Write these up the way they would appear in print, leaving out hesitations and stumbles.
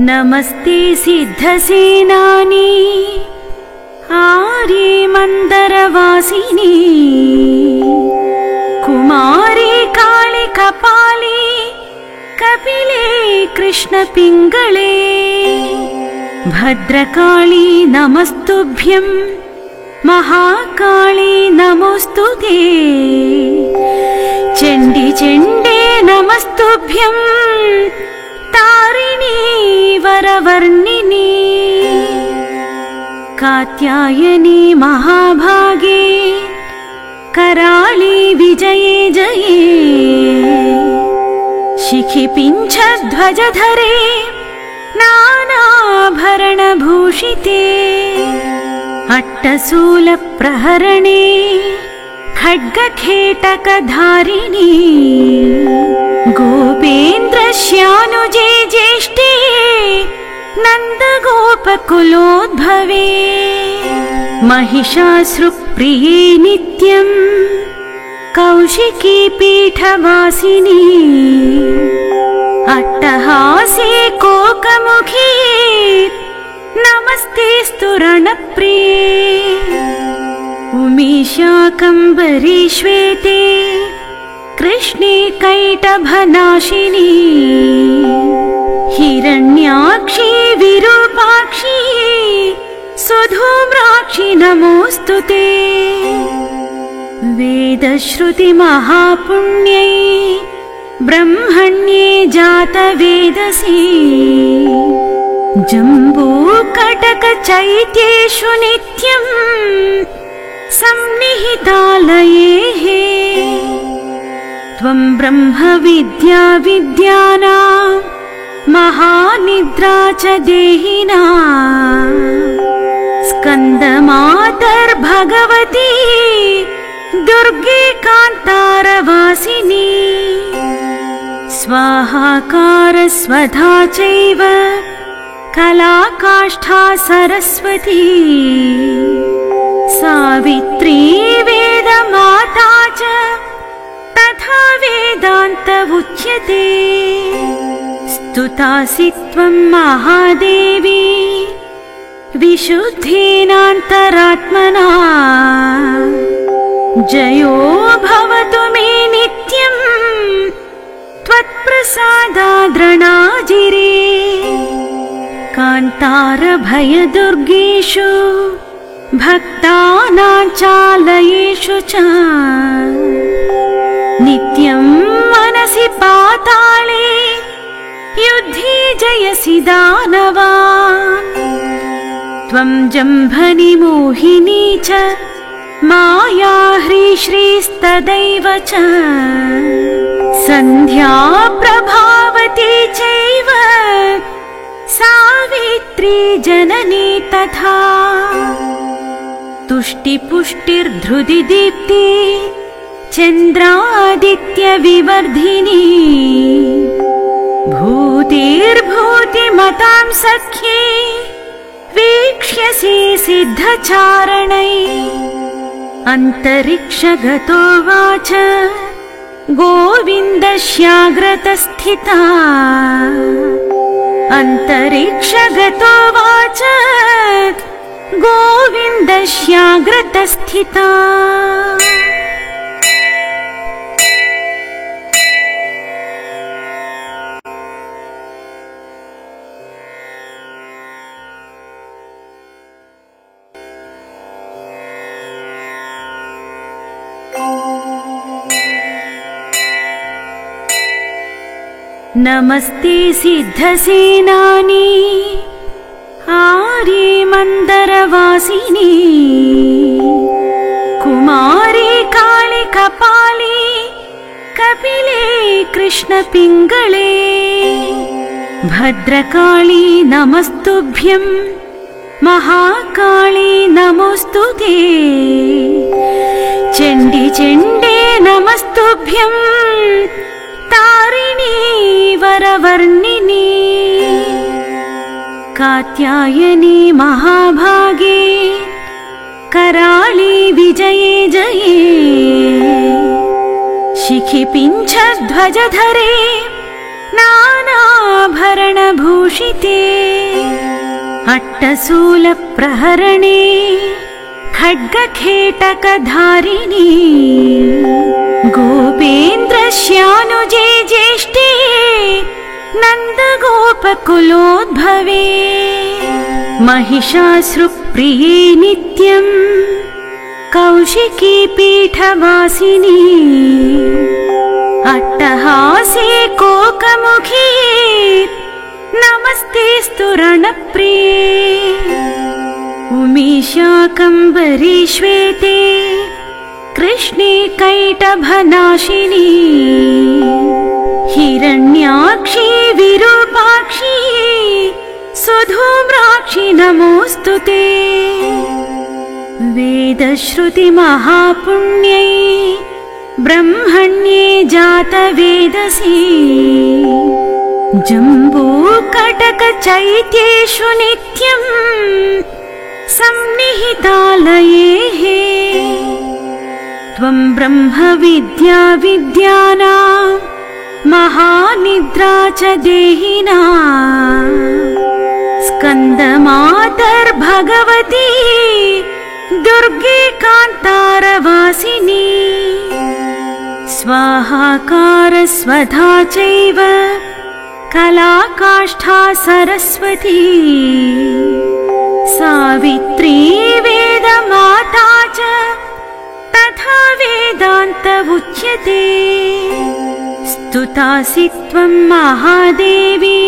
नमस्ते सिद्धसेनानी आर्ये मंदरवासिनी कुमारी काली कपाली कपिले कृष्ण पिंगले भद्रकाली नमस्तुभ्यं महाकाली नमोस्तुते चंडी चंडे नमस्तुभ्यं तारिणी वरवर्णिनी कात्यायनी महाभागे कराली विजये जये शिखि पिंचध्वजधरे नानाभरणभूषिते अट्टसूलप्रहरणे खड्गखेटकधारिणी गोपेन्द्रस्यानुजे ज्येष्ठे नन्दगोपकुलोद्भवे महिषासुरप्रिये नित्यं कौशिकी पीठवासिनी अट्टहासे कोकमुखी नमस्तेस्तु रणप्रिये उमेशाकम्बरी श्वेते कृष्णे कैटभनाशिनी हिरण्याक्षी विरूपाक्षी सुधूम्राक्षी नमोस्तुते वेदश्रुतिमहापुण्यै ब्रह्मण्ये जातवेदसी जम्बूकटकचैत्येषु नित्यं सन्निहितालयेः त्वं ब्रह्मविद्या विद्यानां महानिद्रा च देहिना स्कन्दमातर्भगवती दुर्गे कान्तारवासिनी स्वाहाकार स्वधा चैव कलाकाष्ठा सरस्वती सावित्री वेदमाता च तथा वेदान्त उच्यते स्तुतासि त्वं महादेवी विशुद्धेनान्तरात्मना जयो भवतु मे नित्यं त्वत्प्रसादाद्रणाजिरे कान्तारभयदुर्गेषु भक्तानां चालयेषु च नित्यं मनसि पाताले युद्धे जयसि दानवान् त्वं जम्भनि मोहिनी च माया ह्रीश्रीस्तदैव च सन्ध्या प्रभावती चैव सावित्री जननी तथा तुष्टिपुष्टिर्धृति दीप्ति चन्द्रादित्यविवर्धिनी भूतिर्भूतिमतां सख्ये वीक्ष्यसि सिद्धचारणै अन्तरिक्षगतो वाच गोविन्दस्याग्रतस्थिता अन्तरिक्षगतो वाच गोविन्दस्याग्रतस्थिता नमस्ते सिद्धसेनानी आर्ये मंदरवासिनी कुमारी काली कपाली कपिले कृष्ण पिंगले भद्रकाली नमस्तुभ्यं महाकाली नमोस्तुते चंडी चंडे नमस्तुभ्यं तारिणी वरवर्णिनी कात्यायनी महाभागे कराली विजये जये शिखि पिंचध्वजधरे नानाभरणभूषिते नानाभरणभूषिते अट्टशूलप्रहरणे खड्गखेटकधारिणी गोपेन्द्रस्यानुजे ज्येष्ठे नन्दगोपकुलोद्भवे महिषासुरप्रिये नित्यम् कौशिकी पीठवासिनी अट्टहासे कोकमुखी नमस्तेस्तु रणप्रिये उमेशाकम्बरी श्वेते कृष्णे कैटभनाशिनी हिरण्याक्षी विरूपाक्षी सुधूम्राक्षी नमोऽस्तुते वेदश्रुतिमहापुण्यै ब्रह्मण्ये जातवेदसी जम्बूकटकचैत्येषु नित्यम् सन्निहितालयेः त्वं ब्रह्मविद्या विद्यानां महानिद्रा च देहिना स्कन्दमातर्भगवती दुर्गे कान्तारवासिनी स्वाहाकार स्वधा चैव कलाकाष्ठा सरस्वती सावित्री वेदमाता च तथा वेदान्त उच्यते स्तुतासि त्वं महादेवी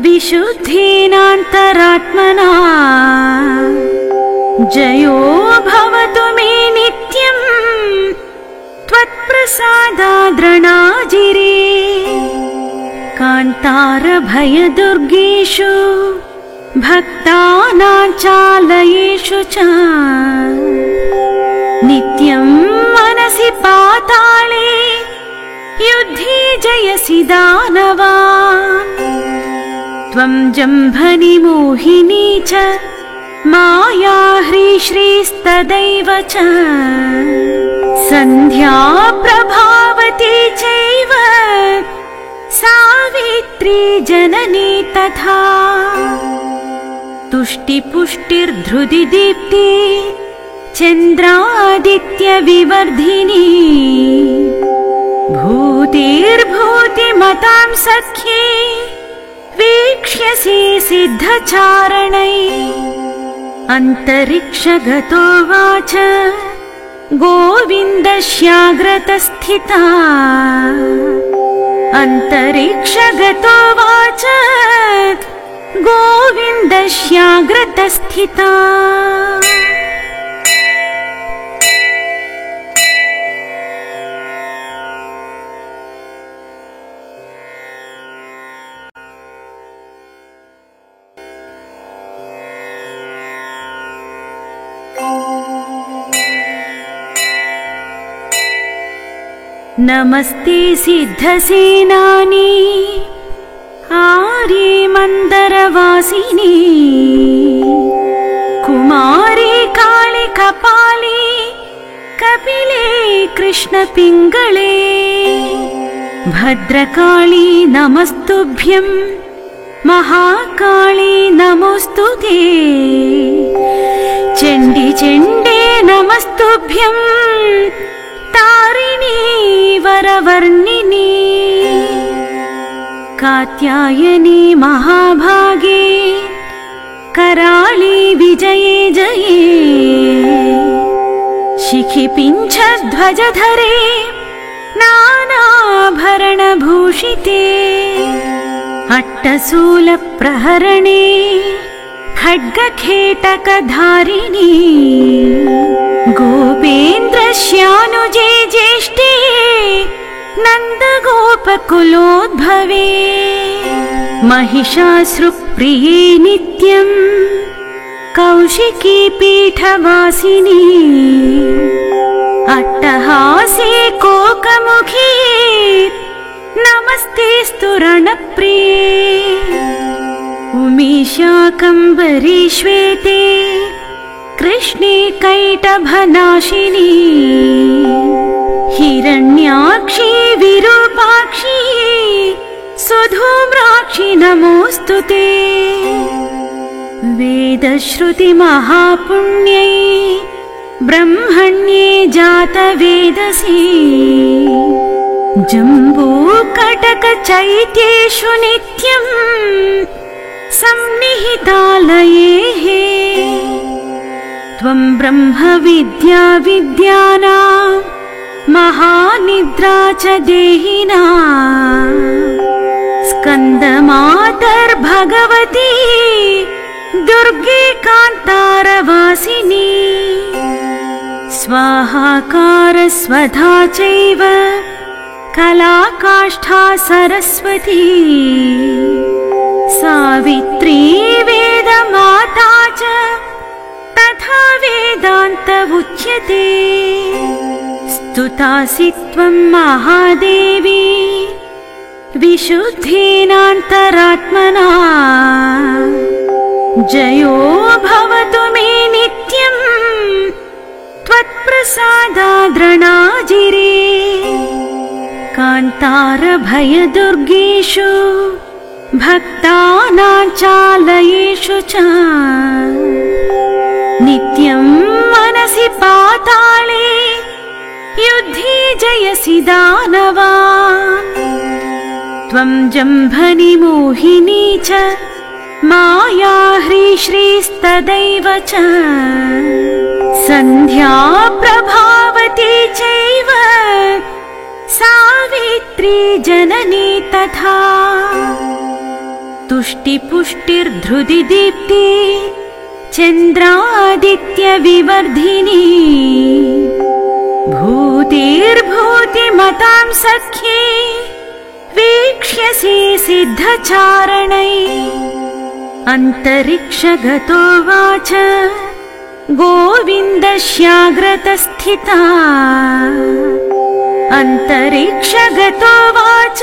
विशुद्धेनान्तरात्मना जयो भवतु मे नित्यम् त्वत्प्रसादाद्रणाजिरे कान्तारभयदुर्गेषु भक्तानां चालयेषु च नित्यं मनसि पाताले युद्धे जयसि दानवान् त्वं जम्भनि मोहिनी च माया ह्रीश्रीस्तदैव च सन्ध्या प्रभावती चैव सावित्री जननी तथा तुष्टिपुष्टिर्धृतिदीप्ति चन्द्रादित्यविवर्धिनी भूतिर्भूतिमतां सख्ये वीक्ष्यसि सिद्धचारणै अन्तरिक्षगतो वाच गोविन्दस्याग्रतस्थिता अन्तरिक्षगतो वाच गोविन्दस्याग्रतस्थिता नमस्ते सिद्धसेनानी आर्ये मन्दरवासिनी कुमारी काली कपाली कपिले कृष्णपिङ्गळे भद्रकाली नमस्तुभ्यं महाकाली नमोऽस्तुते चण्डी चण्डे नमस्तुभ्यं तारिणी वरवर्णिनी कात्यायनी महाभागे कराळी विजये जये शिखिपिञ्छध्वजधरे नानाभरणभूषिते अट्टशूलप्रहरणे खड्गखेटकधारिणी गोपेन्द्रस्यानुजे ज्येष्ठे नन्दगोपकुलोद्भवे महिषासुरप्रिये नित्यम् कौशिकी पीठवासिनी अट्टहासे कोकमुखी नमस्तेस्तु रणप्रिये उमेशाकम्बरी श्वेते कृष्णे कैटभनाशिनी हिरण्याक्षी विरूपाक्षी सुधूम्राक्षि नमोऽस्तु ते वेदश्रुतिमहापुण्यै ब्रह्मण्ये जातवेदसी जम्बूकटकचैत्येषु नित्यं संनिहितालयेः त्वं ब्रह्मविद्या विद्यानां महानिद्रा च देहिनां स्कन्दमातर्भगवती दुर्गे कान्तारवासिनी स्वाहाकार स्वधा चैव कलाकाष्ठा सरस्वती सावित्री वेदमाता च तथा वेदान्त उच्यते स्तुतासि त्वं महादेवी विशुद्धेनान्तरात्मना जयो भवतु मे नित्यं त्वत्प्रसादाद्रणाजिरे कान्तारभयदुर्गेषु भक्तानां चालयेषु च नित्यं मनसि पाताले युद्धे जयसि दानवान् त्वं जम्भनि मोहिनी च माया ह्रीश्रीस्तदैव च सन्ध्या प्रभावती चैव सावित्री जननी तथा तुष्टिपुष्टिर्धृतिदीप्ति चन्द्रादित्यविवर्धिनी भूतिर्भूतिमतां सख्ये वीक्ष्यसि सिद्धचारणै अन्तरिक्षगतो वाच गोविन्दस्याग्रतस्थिता अन्तरिक्षगतो वाच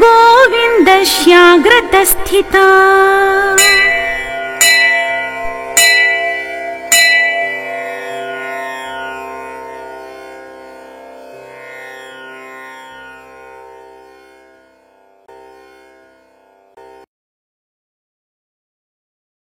गोविन्दस्याग्रतस्थिता।